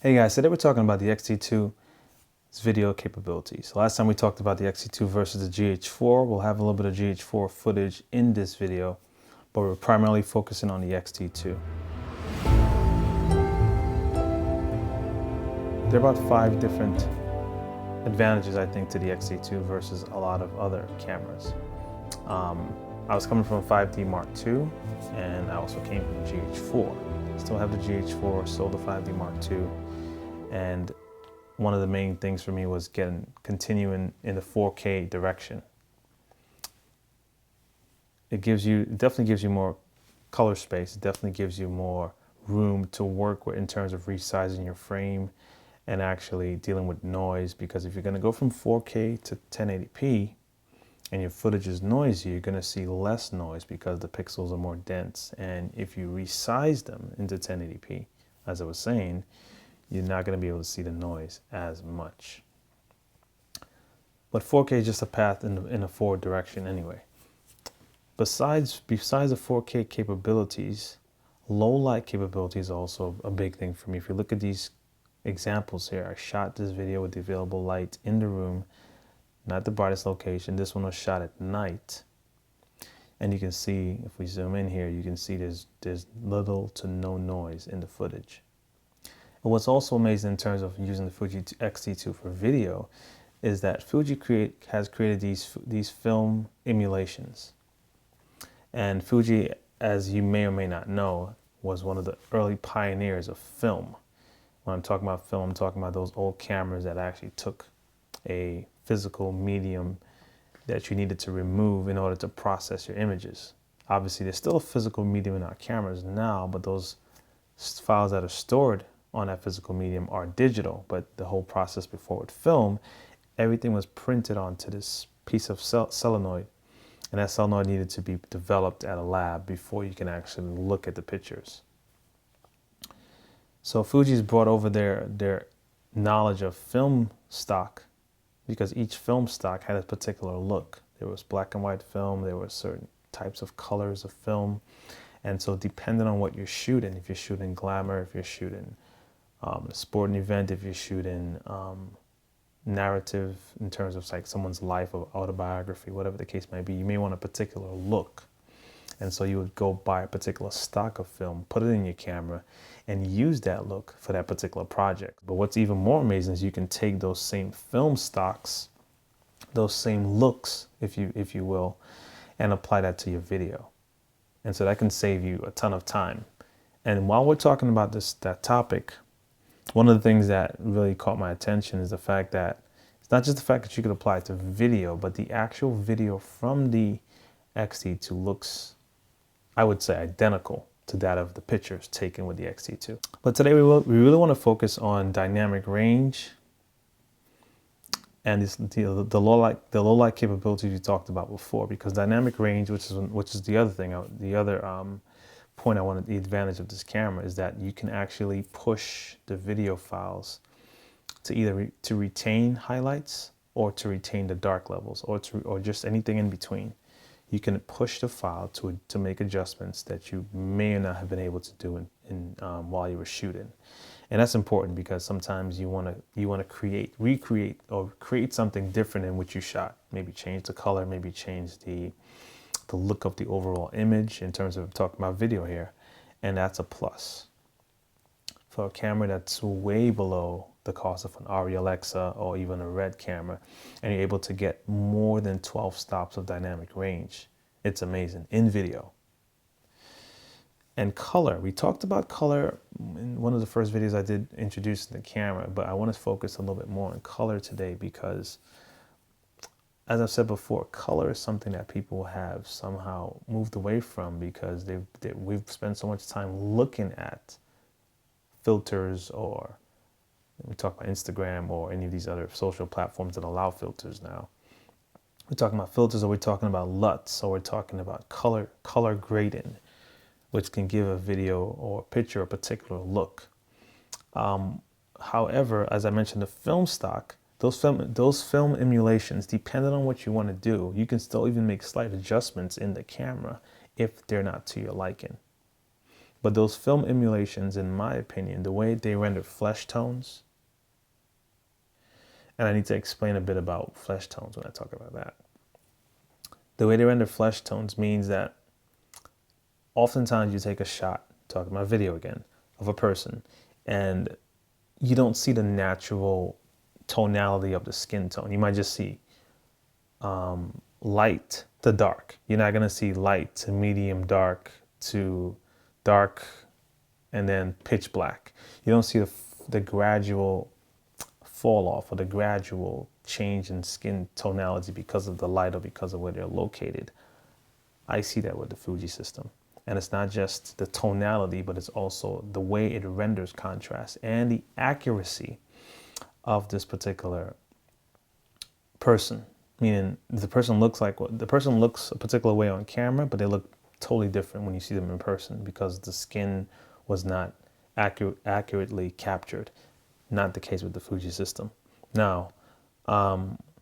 Hey guys, today we're talking about the X-T2's video capabilities. Last time we talked about the X-T2 versus the GH4. We'll have a little bit of GH4 footage in this video, but we're primarily focusing on the X-T2. There are about 5 different advantages, I think, to the X-T2 versus a lot of other cameras. I was coming from a 5D Mark II, and I also came from GH4. Still have the GH4, sold the 5D Mark II, and one of the main things for me was continuing in the 4K direction. It definitely gives you more color space. It definitely gives you more room to work with in terms of resizing your frame and actually dealing with noise, because if you're going to go from 4K to 1080p and your footage is noisy, you're going to see less noise because the pixels are more dense. And if you resize them into 1080p, as I was saying, you're not going to be able to see the noise as much. But 4K is just a path in a forward direction anyway. Besides the 4K capabilities, low light capabilities are also a big thing for me. If you look at these examples here, I shot this video with the available light in the room, not the brightest location. This one was shot at night. And you can see, if we zoom in here, you can see there's little to no noise in the footage. And what's also amazing in terms of using the Fuji X-T2 for video is that Fuji has created these film emulations. And Fuji, as you may or may not know, was one of the early pioneers of film. When I'm talking about film, I'm talking about those old cameras that actually took a physical medium that you needed to remove in order to process your images. Obviously, there's still a physical medium in our cameras now, but those files that are stored on that physical medium are digital. But the whole process before with film, everything was printed onto this piece of solenoid, and that solenoid needed to be developed at a lab before you can actually look at the pictures. So Fuji's brought over their knowledge of film stock, because each film stock had a particular look. There was black and white film, there were certain types of colors of film, and so depending on what you're shooting, if you're shooting glamour, if you're shooting a sporting event, if you're shooting narrative in terms of like someone's life or autobiography, whatever the case might be, you may want a particular look. And so you would go buy a particular stock of film, put it in your camera, and use that look for that particular project. But what's even more amazing is you can take those same film stocks, those same looks, if you will, and apply that to your video. And so that can save you a ton of time. And while we're talking about that topic, one of the things that really caught my attention is the fact that it's not just the fact that you could apply it to video, but the actual video from the X-T2 looks, I would say, identical to that of the pictures taken with the X-T2. But today we really want to focus on dynamic range and the low light capabilities we talked about before, because dynamic range, which is the other thing, the other point I wanted, the advantage of this camera is that you can actually push the video files to either to retain highlights or to retain the dark levels, or just anything in between. You can push the file to make adjustments that you may not have been able to do while you were shooting. And that's important because sometimes you want to recreate or create something different in which you shot. Maybe change the color, maybe change the look of the overall image in terms of talking about video here. And that's a plus. For a camera that's way below the cost of an ARRI Alexa or even a RED camera, and you're able to get more than 12 stops of dynamic range, it's amazing in video. And color, we talked about color in one of the first videos I did introducing the camera, but I want to focus a little bit more on color today because, as I've said before, color is something that people have somehow moved away from because we've spent so much time looking at filters, or we talk about Instagram or any of these other social platforms that allow filters now. We're talking about filters, or we're talking about LUTs, or we're talking about color grading, which can give a video or picture a particular look. However, as I mentioned, the film stock, those film emulations, depending on what you want to do, you can still even make slight adjustments in the camera if they're not to your liking. But those film emulations, in my opinion, the way they render flesh tones, and I need to explain a bit about flesh tones when I talk about that. The way they render flesh tones means that oftentimes you take a shot, talking about video again, of a person, and you don't see the natural tonality of the skin tone. You might just see light to dark. You're not going to see light to medium dark to dark and then pitch black. You don't see the gradual fall off or the gradual change in skin tonality because of the light or because of where they're located. I see that with the Fuji system. And it's not just the tonality, but it's also the way it renders contrast and the accuracy of this particular person. Meaning the person looks a particular way on camera, but they look totally different when you see them in person because the skin was not accurately captured. Not the case with the Fuji system. Now,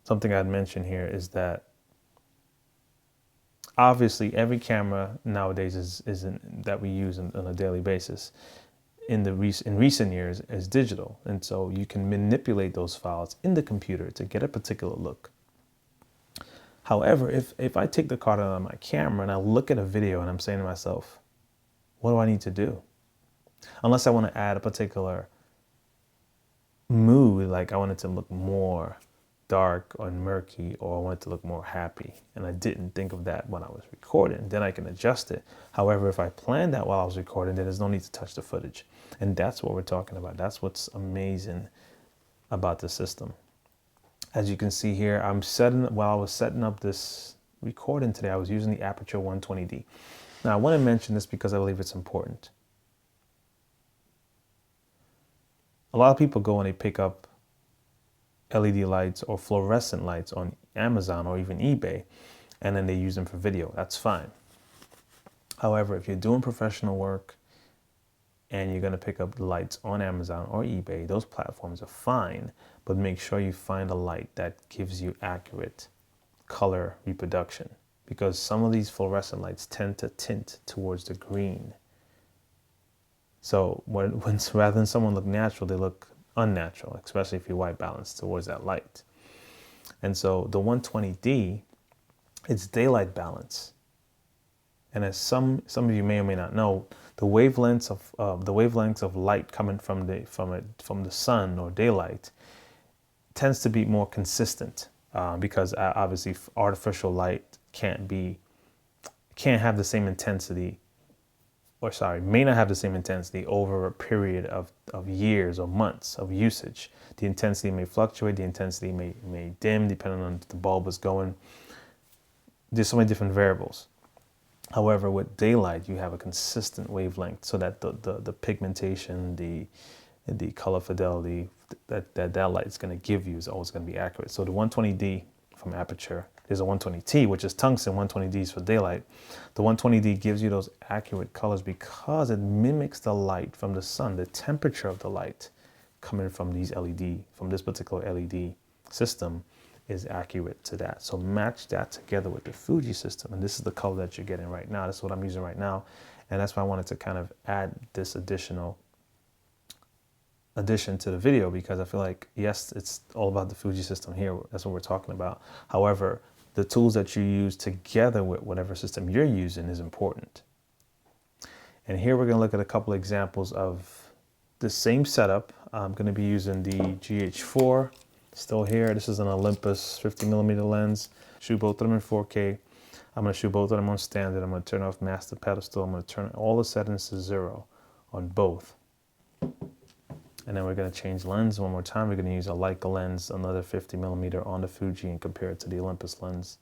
something I'd mention here is that obviously every camera nowadays that we use on a daily basis in recent years is digital, and so you can manipulate those files in the computer to get a particular look. However, if I take the card out of my camera and I look at a video and I'm saying to myself, what do I need to do? Unless I want to add a particular mood, like I want it to look more dark or murky, or I want it to look more happy, and I didn't think of that when I was recording, then I can adjust it. However, if I planned that while I was recording, then there's no need to touch the footage. And that's what we're talking about. That's what's amazing about the system. As you can see here, while I was setting up this recording today, I was using the Aperture 120D. Now I want to mention this because I believe it's important. A lot of people go and they pick up LED lights or fluorescent lights on Amazon or even eBay, and then they use them for video. That's fine. However, if you're doing professional work and you're going to pick up lights on Amazon or eBay, those platforms are fine, but make sure you find a light that gives you accurate color reproduction, because some of these fluorescent lights tend to tint towards the green. So rather than someone look natural, they look unnatural, especially if you white balance towards that light. And so the 120D, it's daylight balance. And as some of you may or may not know, the wavelengths of light coming from the sun or daylight tends to be more consistent because obviously artificial light can't have the same intensity, may not have the same intensity over a period of years or months of usage. The intensity may fluctuate, the intensity may dim depending on if the bulb is going. There's so many different variables. However, with daylight, you have a consistent wavelength so that the pigmentation, the color fidelity that light is going to give you is always going to be accurate. So the 120D from Aperture, there's a 120T, which is tungsten, 120D is for daylight. The 120D gives you those accurate colors because it mimics the light from the sun, the temperature of the light coming from this particular LED system is accurate to that. So match that together with the Fuji system, and this is the color that you're getting right now. This is what I'm using right now, and that's why I wanted to kind of add this addition to the video, because I feel like, yes, it's all about the Fuji system here. That's what we're talking about. However, the tools that you use together with whatever system you're using is important. And here we're going to look at a couple examples of the same setup. I'm going to be using the GH4 still here. This is an Olympus 50mm lens. Shoot both of them in 4K. I'm going to shoot both of them on standard. I'm going to turn off master pedestal. I'm going to turn all the settings to 0 on both. And then we're going to change lens one more time. We're going to use a Leica lens, another 50mm on the Fuji, and compare it to the Olympus lens.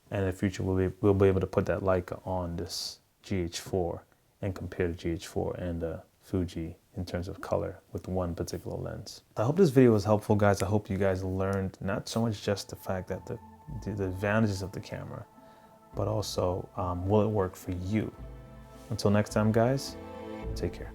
And in the future, we'll be able to put that Leica on this GH4 and compare the GH4 and the Fuji in terms of color with one particular lens. I hope this video was helpful, guys. I hope you guys learned not so much just the fact that the advantages of the camera, but also will it work for you. Until next time, guys, take care.